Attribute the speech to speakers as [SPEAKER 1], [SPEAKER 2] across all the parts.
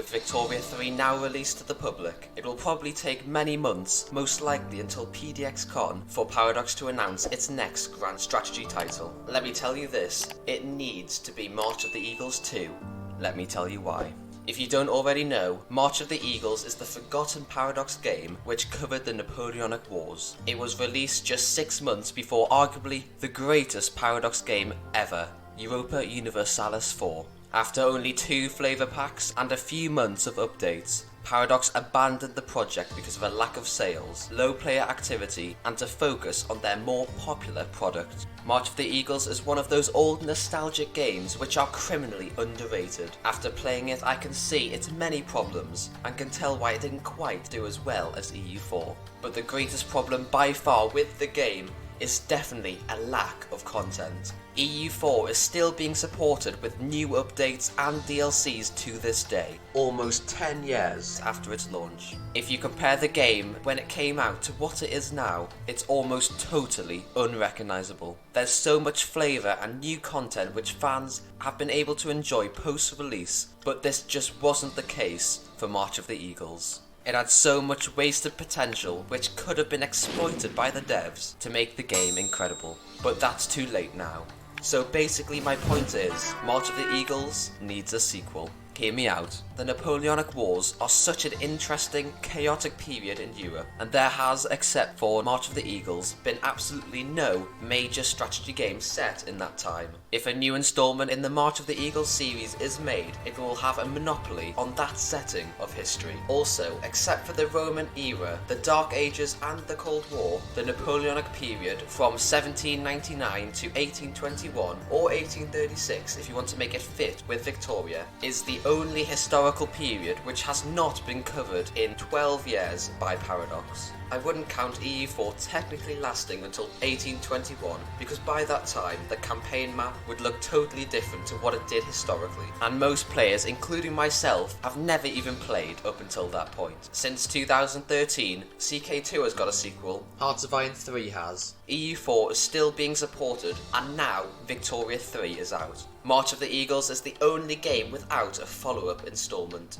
[SPEAKER 1] with Victoria 3 now released to the public, it will probably take many months, most likely until PDXCon, for Paradox to announce its next grand strategy title. Let me tell you this, it needs to be March of the Eagles 2. Let me tell you why. If you don't already know, March of the Eagles is the forgotten Paradox game which covered the Napoleonic Wars. It was released just 6 months before arguably the greatest Paradox game ever, Europa Universalis 4. After only 2 flavor packs and a few months of updates, Paradox abandoned the project because of a lack of sales, low player activity, and to focus on their more popular product. March of the Eagles is one of those old nostalgic games which are criminally underrated. After playing it, I can see its many problems and can tell why it didn't quite do as well as EU4. But the greatest problem by far with the game is definitely a lack of content. EU4 is still being supported with new updates and DLCs to this day, almost 10 years after its launch. If you compare the game when it came out to what it is now, it's almost totally unrecognisable. There's so much flavour and new content which fans have been able to enjoy post-release, but this just wasn't the case for March of the Eagles. It had so much wasted potential which could have been exploited by the devs to make the game incredible. But that's too late now. So basically my point is, March of the Eagles needs a sequel. Hear me out. The Napoleonic Wars are such an interesting, chaotic period in Europe, and there has, except for March of the Eagles, been absolutely no major strategy game set in that time. If a new installment in the March of the Eagles series is made, it will have a monopoly on that setting of history. Also, except for the Roman era, the Dark Ages and the Cold War, the Napoleonic period from 1799 to 1821, or 1836 if you want to make it fit with Victoria, is the only historical period which has not been covered in 12 years by Paradox. I wouldn't count EU4 technically lasting until 1821 because by that time the campaign map would look totally different to what it did historically, and most players, including myself, have never even played up until that point. Since 2013, CK2 has got a sequel, Hearts of Iron 3 has, EU4 is still being supported, and now Victoria 3 is out. March of the Eagles is the only game without a follow-up installment.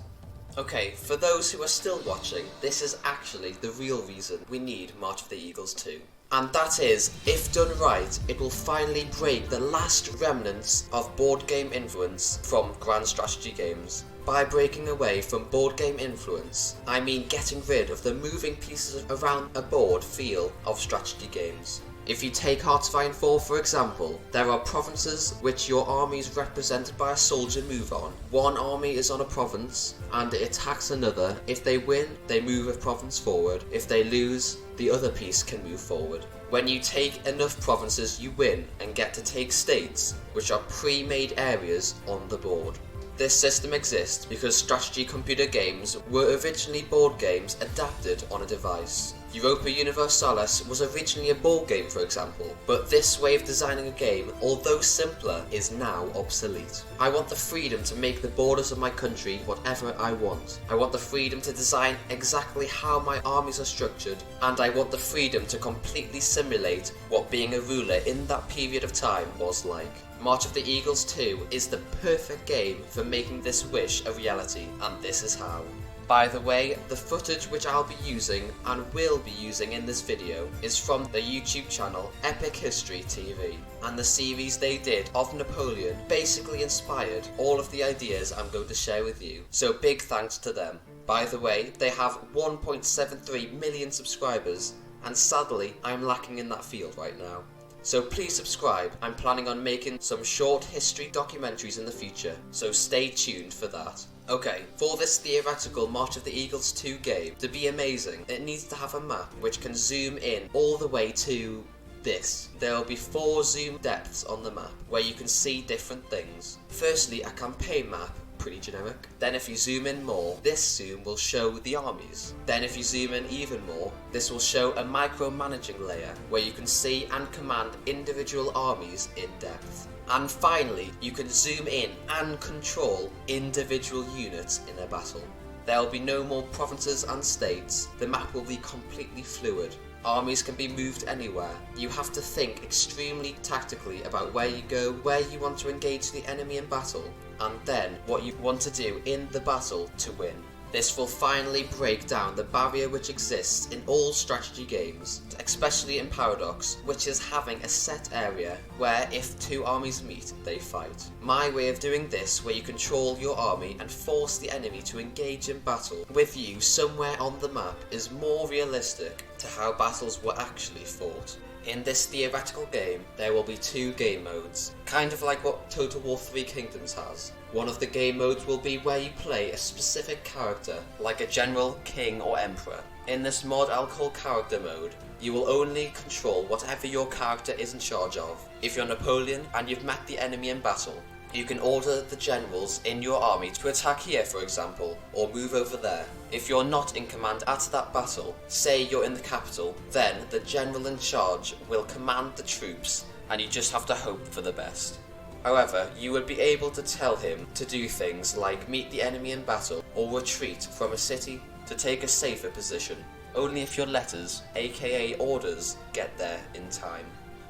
[SPEAKER 1] Okay, for those who are still watching, this is actually the real reason we need March of the Eagles 2. And that is, if done right, it will finally break the last remnants of board game influence from grand strategy games. By breaking away from board game influence, I mean getting rid of the moving pieces around a board feel of strategy games. If you take Hearts of Iron 4 for example, there are provinces which your army is represented by a soldier move on. One army is on a province and it attacks another. If they win, they move a province forward. If they lose, the other piece can move forward. When you take enough provinces, you win and get to take states, which are pre-made areas on the board. This system exists because strategy computer games were originally board games adapted on a device. Europa Universalis was originally a board game, for example, but this way of designing a game, although simpler, is now obsolete. I want the freedom to make the borders of my country whatever I want. I want the freedom to design exactly how my armies are structured, and I want the freedom to completely simulate what being a ruler in that period of time was like. March of the Eagles 2 is the perfect game for making this wish a reality, and this is how. By the way, the footage which I'll be using and will be using in this video is from the YouTube channel Epic History TV, and the series they did of Napoleon basically inspired all of the ideas I'm going to share with you, so big thanks to them. By the way, they have 1.73 million subscribers, and sadly I'm lacking in that field right now. So please subscribe. I'm planning on making some short history documentaries in the future, so stay tuned for that. Okay, for this theoretical March of the Eagles 2 game to be amazing, it needs to have a map which can zoom in all the way to this. There will be 4 zoom depths on the map where you can see different things. Firstly, a campaign map, pretty generic. Then if you zoom in more, this zoom will show the armies. Then if you zoom in even more, this will show a micromanaging layer where you can see and command individual armies in depth. And finally, you can zoom in and control individual units in a battle. There will be no more provinces and states. The map will be completely fluid. Armies can be moved anywhere. You have to think extremely tactically about where you go, where you want to engage the enemy in battle, and then what you want to do in the battle to win. This will finally break down the barrier which exists in all strategy games, especially in Paradox, which is having a set area where if two armies meet, they fight. My way of doing this, where you control your army and force the enemy to engage in battle with you somewhere on the map, is more realistic to how battles were actually fought. In this theoretical game, there will be two game modes, kind of like what Total War 3 Kingdoms has. One of the game modes will be where you play a specific character, like a general, king or emperor. In this mod I'll call character mode, you will only control whatever your character is in charge of. If you're Napoleon and you've met the enemy in battle, you can order the generals in your army to attack here, for example, or move over there. If you're not in command at that battle, say you're in the capital, then the general in charge will command the troops and you just have to hope for the best. However, you would be able to tell him to do things like meet the enemy in battle or retreat from a city to take a safer position, only if your letters, aka orders, get there in time.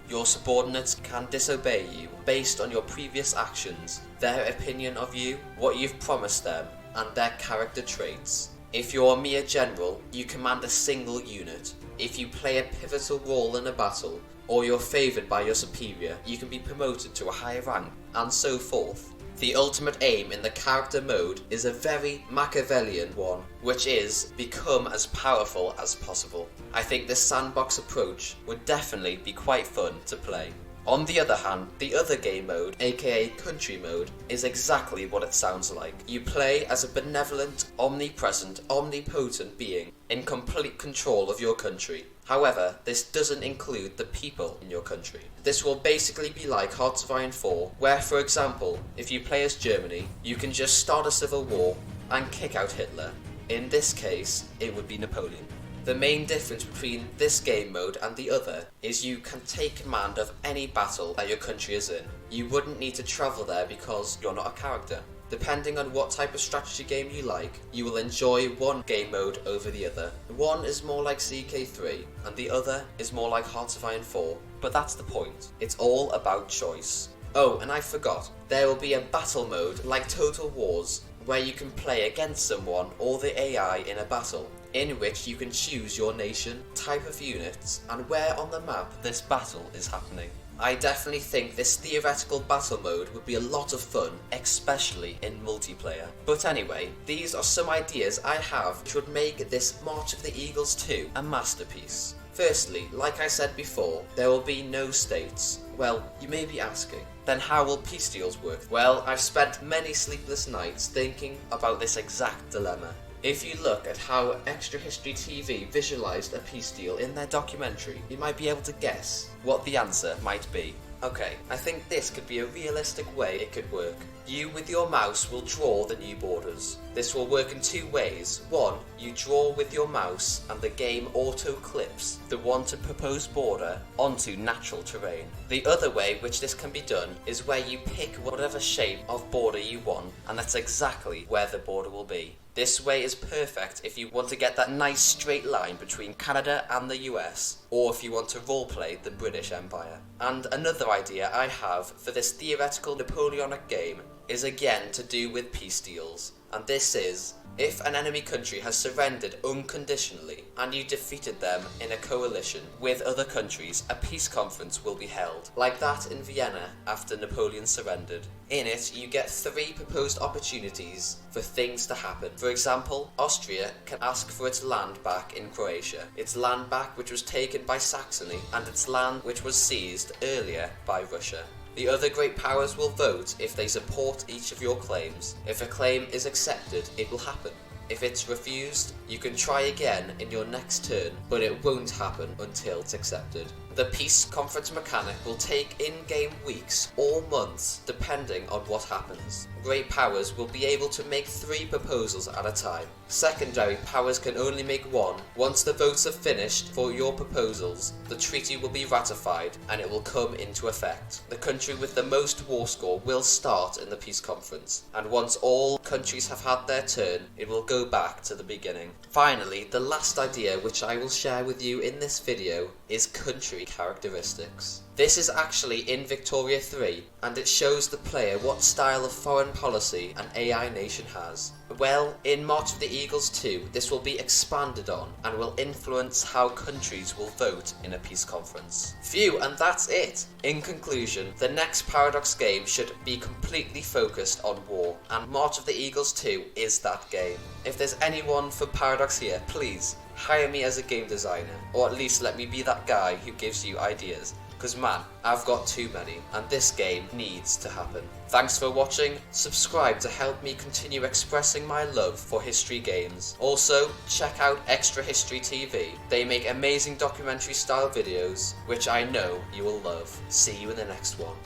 [SPEAKER 1] Your subordinates can disobey you based on your previous actions, their opinion of you, what you've promised them, and their character traits. If you're a mere general, you command a single unit. If you play a pivotal role in a battle, or you're favoured by your superior, you can be promoted to a higher rank, and so forth. The ultimate aim in the character mode is a very Machiavellian one, which is become as powerful as possible. I think this sandbox approach would definitely be quite fun to play. On the other hand, the other game mode, aka country mode, is exactly what it sounds like. You play as a benevolent, omnipresent, omnipotent being in complete control of your country. However, this doesn't include the people in your country. This will basically be like Hearts of Iron 4, where, for example, if you play as Germany, you can just start a civil war and kick out Hitler. In this case, it would be Napoleon. The main difference between this game mode and the other is you can take command of any battle that your country is in. You wouldn't need to travel there because you're not a character. Depending on what type of strategy game you like, you will enjoy one game mode over the other. One is more like CK3, and the other is more like Hearts of Iron 4, but that's the point. It's all about choice. Oh, and I forgot, there will be a battle mode like Total Wars, where you can play against someone or the AI in a battle, in which you can choose your nation, type of units, and where on the map this battle is happening. I definitely think this theoretical battle mode would be a lot of fun, especially in multiplayer. But anyway, these are some ideas I have which would make this March of the Eagles 2 a masterpiece. Firstly, like I said before, there will be no states. Well, you may be asking, then how will peace deals work? Well, I've spent many sleepless nights thinking about this exact dilemma. If you look at how Extra History TV visualised a peace deal in their documentary, you might be able to guess what the answer might be. Okay, I think this could be a realistic way it could work. You with your mouse will draw the new borders. This will work in two ways. One, you draw with your mouse and the game auto-clips the wanted proposed border onto natural terrain. The other way which this can be done is where you pick whatever shape of border you want, and that's exactly where the border will be. This way is perfect if you want to get that nice straight line between Canada and the US, or if you want to roleplay the British Empire. And another idea I have for this theoretical Napoleonic game is again to do with peace deals, and this is, if an enemy country has surrendered unconditionally and you defeated them in a coalition with other countries, a peace conference will be held, like that in Vienna after Napoleon surrendered. In it, you get 3 proposed opportunities for things to happen. For example, Austria can ask for its land back in Croatia, its land back which was taken by Saxony, and its land which was seized earlier by Russia. The other great powers will vote if they support each of your claims. If a claim is accepted, it will happen. If it's refused, you can try again in your next turn, but it won't happen until it's accepted. The peace conference mechanic will take in-game weeks or months, depending on what happens. great powers will be able to make 3 proposals at a time. Secondary powers can only make 1. Once the votes are finished for your proposals, the treaty will be ratified and it will come into effect. The country with the most war score will start in the peace conference, and once all countries have had their turn, it will go back to the beginning. Finally, the last idea which I will share with you in this video is country characteristics. This is actually in Victoria 3, and it shows the player what style of foreign policy an AI nation has. Well, in March of the Eagles 2, this will be expanded on and will influence how countries will vote in a peace conference. Phew, and that's it! In conclusion, the next Paradox game should be completely focused on war, and March of the Eagles 2 is that game. If there's anyone for Paradox here, please hire me as a game designer, or at least let me be that guy who gives you ideas. Because man, I've got too many, and this game needs to happen. Thanks for watching, subscribe to help me continue expressing my love for history games. Also, check out Extra History TV. They make amazing documentary style videos, which I know you will love. See you in the next one.